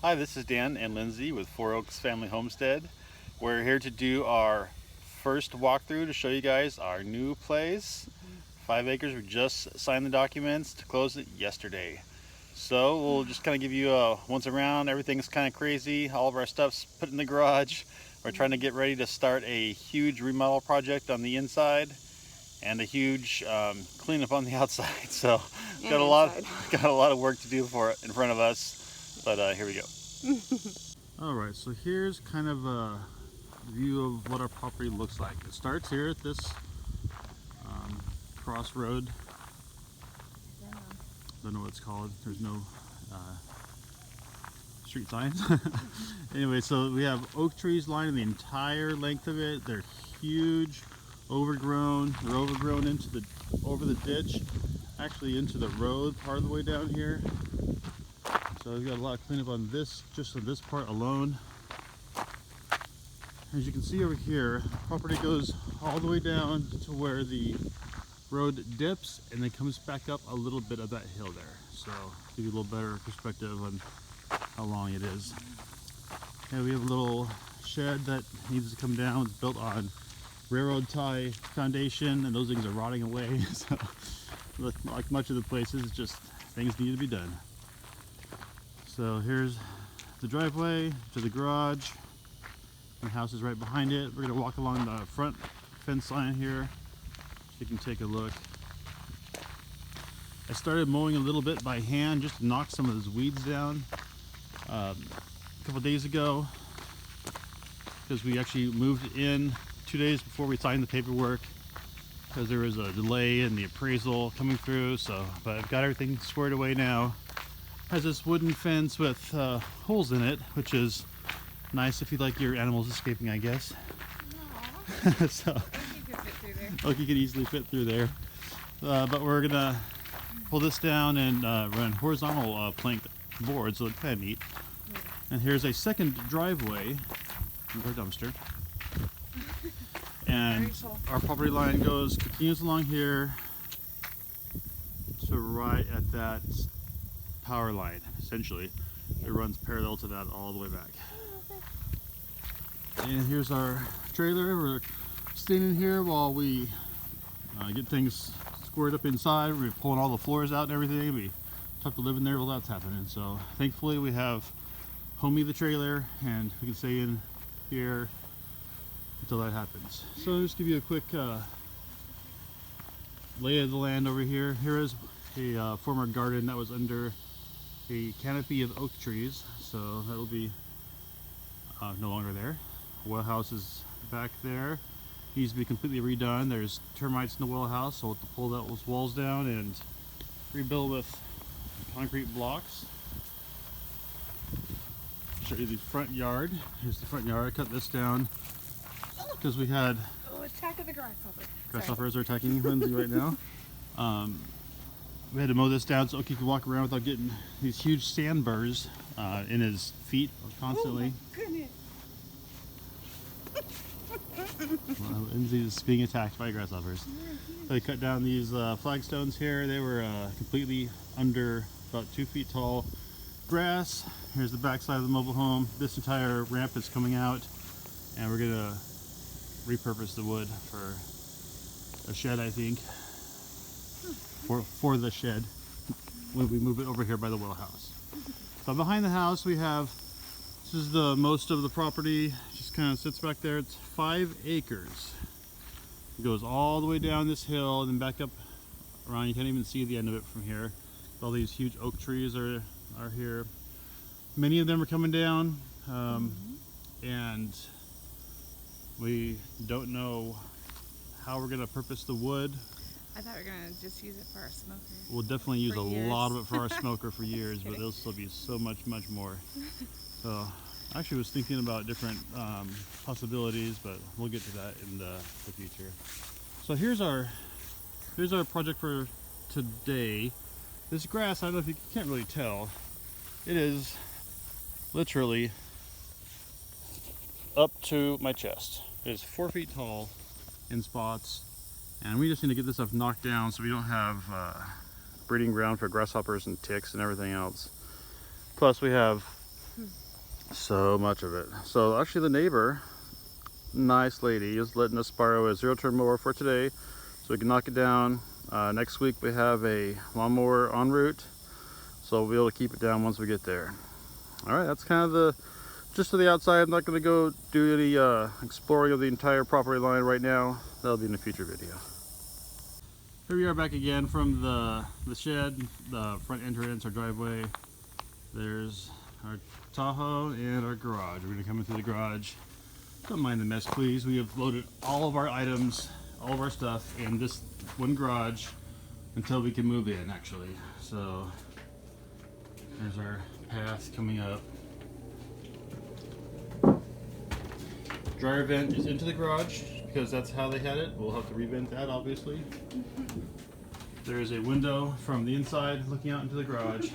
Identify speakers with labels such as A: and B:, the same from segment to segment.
A: Hi, this is Dan and Lindsay with Four Oaks Family Homestead. We're here to do our first walkthrough to show you guys our new place. 5 acres, we just signed the documents to close it yesterday. So we'll just kind of give you a once around. Everything's kind of crazy. All of our stuff's put in the garage. We're trying to get ready to start a huge remodel project on the inside and a huge cleanup on the outside. So got a lot of work to do in front of us. But here we go. Alright, so here's kind of a view of what our property looks like. It starts here at this crossroad. Don't know what it's called. There's no street signs. Anyway, so we have oak trees lining the entire length of it. They're huge, overgrown. They're overgrown over the ditch, actually into the road part of the way down here. So we've got a lot of cleanup on this, just on this part alone. As you can see over here, property goes all the way down to where the road dips and then comes back up a little bit of that hill there. So give you a little better perspective on how long it is. And we have a little shed that needs to come down. It's built on railroad tie foundation and those things are rotting away. So like much of the places, it's just things need to be done. So here's the driveway to the garage. The house is right behind it. We're going to walk along the front fence line here so you can take a look. I started mowing a little bit by hand just to knock some of those weeds down a couple days ago, because we actually moved in 2 days before we signed the paperwork because there was a delay in the appraisal coming through. So, but I've got everything squared away now. Has this wooden fence with holes in it, which is nice if you like your animals escaping, I guess. So Okie could easily fit through there. But we're gonna pull this down and run horizontal plank boards, so it's kind of neat. And here's a second driveway with our dumpster. And our property line continues along here to right at that power line. Essentially, it runs parallel to that all the way back. And here's our trailer. We're standing here while we get things squared up inside. We're pulling all the floors out and everything. We have to live in there while that's happening. So thankfully we have Homie the trailer, and we can stay in here until that happens. So I'll just give you a quick lay of the land over here. Here is a former garden that was under a canopy of oak trees, so that will be no longer there. Well house is back there. Needs to be completely redone. There's termites in the well house, so we'll have to pull those walls down and rebuild with concrete blocks. Show you the front yard. Here's the front yard. I cut this down because we had
B: attack of the grasshopper.
A: Grasshoppers are attacking Lindsay right now. We had to mow this down so Okie could walk around without getting these huge sandburrs in his feet constantly.
B: Oh my goodness.
A: Well, Lindsay is being attacked by grasshoppers. So I cut down these flagstones here. They were completely under about 2 feet tall grass. Here's the back side of the mobile home. This entire ramp is coming out, and we're gonna repurpose the wood for a shed, I think. For the shed when we move it over here by the well house. So behind the house we have, this is the most of the property, just kind of sits back there. It's 5 acres. It goes all the way down this hill and then back up around. You can't even see the end of it from here. All these huge oak trees are here. Many of them are coming down, and we don't know how we're going to purpose the wood.
B: I thought we were going to just use it for our smoker.
A: We'll definitely use a lot of it for our smoker for years, but there'll still be so much more. So I actually was thinking about different possibilities, but we'll get to that in the future. So here's our project for today. This grass, I don't know if you can't really tell, it is literally up to my chest. It is 4 feet tall in spots. And we just need to get this stuff knocked down so we don't have breeding ground for grasshoppers and ticks and everything else. Plus we have So much of it. So actually the neighbor, nice lady, is letting us borrow a zero-turn mower for today so we can knock it down. Next week we have a lawnmower en route, so we'll be able to keep it down once we get there. All right, that's kind of the gist of the outside. I'm not going to go do any exploring of the entire property line right now. That'll be in a future video. Here we are back again from the shed, the front entrance, our driveway. There's our Tahoe and our garage. We're going to come into the garage. Don't mind the mess, please. We have loaded all of our items, all of our stuff in this one garage until we can move in, actually. So there's our path coming up. Dryer vent is into the garage because that's how they had it. We'll have to revent that, obviously. There is a window from the inside looking out into the garage.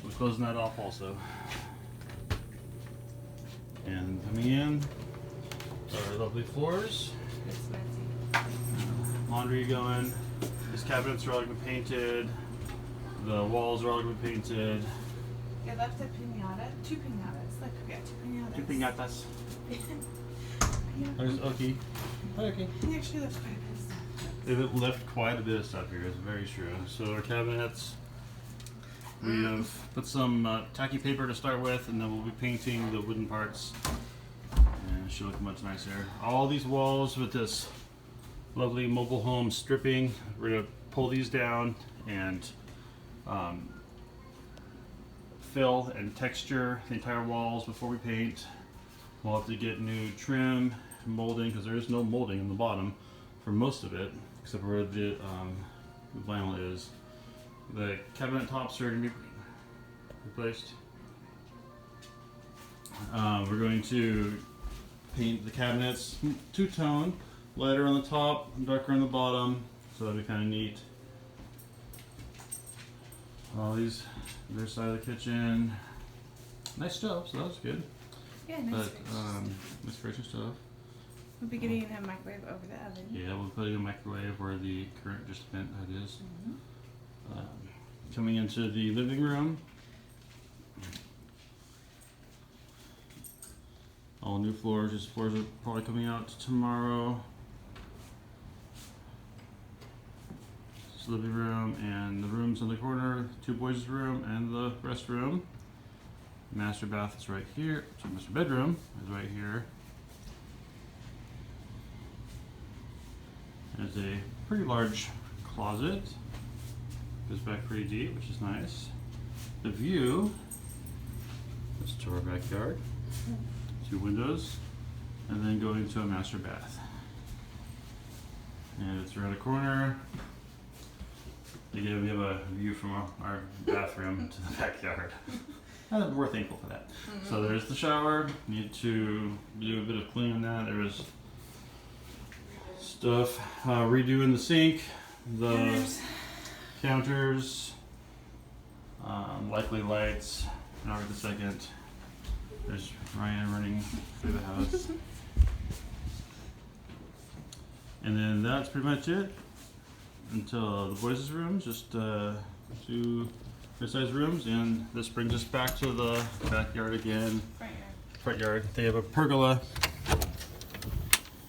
A: We're closing that off also. And coming in, our lovely floors.
B: It's messy.
A: Laundry going. These cabinets are all going to be painted. The walls are all going to be painted.
B: I left a pinata, two pinatas. Like, yeah, two pinatas.
A: Two pinatas.
B: Yeah.
A: There's Oki. Hi, Oki.
B: He actually left quite a bit of stuff.
A: They've left quite a bit of stuff here. It's very true. So our cabinets, we have put some tacky paper to start with, and then we'll be painting the wooden parts. And it should look much nicer. All these walls with this lovely mobile home stripping. We're gonna pull these down and fill and texture the entire walls before we paint. We'll have to get new trim, molding, because there is no molding in the bottom for most of it, except where the vinyl is. The cabinet tops are going to be replaced. We're going to paint the cabinets two-tone, lighter on the top, darker on the bottom, so that'll be kind of neat. All these, their side of the kitchen. Nice stove, so that was good.
B: Yeah, nice.
A: But nice fresh stuff.
B: We'll be getting a microwave over the oven.
A: Yeah, we'll put it in a microwave where the current just vent that is. Coming into the living room. All new floors. These floors are probably coming out tomorrow. This is the living room and the rooms in the corner. Two boys' room and the restroom. Master bath is right here. So master bedroom is right here. There's a pretty large closet. Goes back pretty deep, which is nice. The view is to our backyard. Two windows, and then going to a master bath. And it's around the corner. Again, we have a view from our bathroom to the backyard. We're thankful for that. So there's the shower. Need to do a bit of cleaning on that. There was stuff redoing the sink, the counters, likely lights. Now wait a second. There's Ryan running through the house. And then that's pretty much it until the boys' rooms, just two good-sized rooms, and this brings us back to the backyard again. Front yard. They have a pergola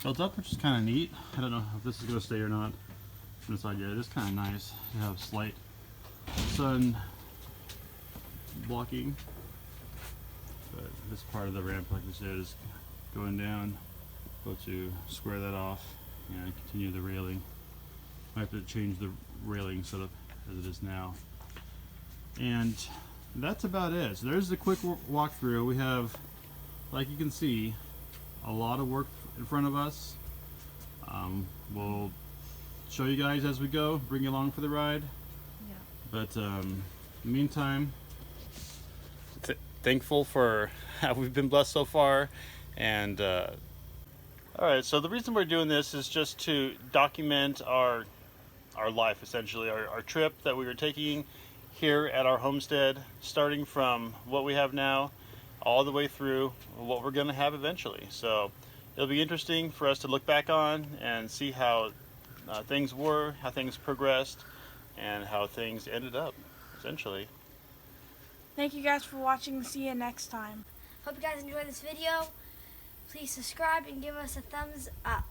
A: built up, which is kind of neat. I don't know if this is going to stay or not from the side yet. It is kind of nice to have slight sun blocking. But this part of the ramp, like we said, is going down. Go to square that off and continue the railing. I have to change the railing setup as it is now. And that's about it. So there's the quick walkthrough. We have, like you can see, a lot of work in front of us. We'll show you guys as we go, bring you along for the ride. Yeah. But in the meantime, thankful for how we've been blessed so far. And all right, so the reason we're doing this is just to document our life, essentially, our trip that we were taking here at our homestead, starting from what we have now all the way through what we're going to have eventually. So it'll be interesting for us to look back on and see how things were, how things progressed, and how things ended up, essentially.
B: Thank you guys for watching. See you next time.
C: Hope you guys enjoyed this video. Please subscribe and give us a thumbs up.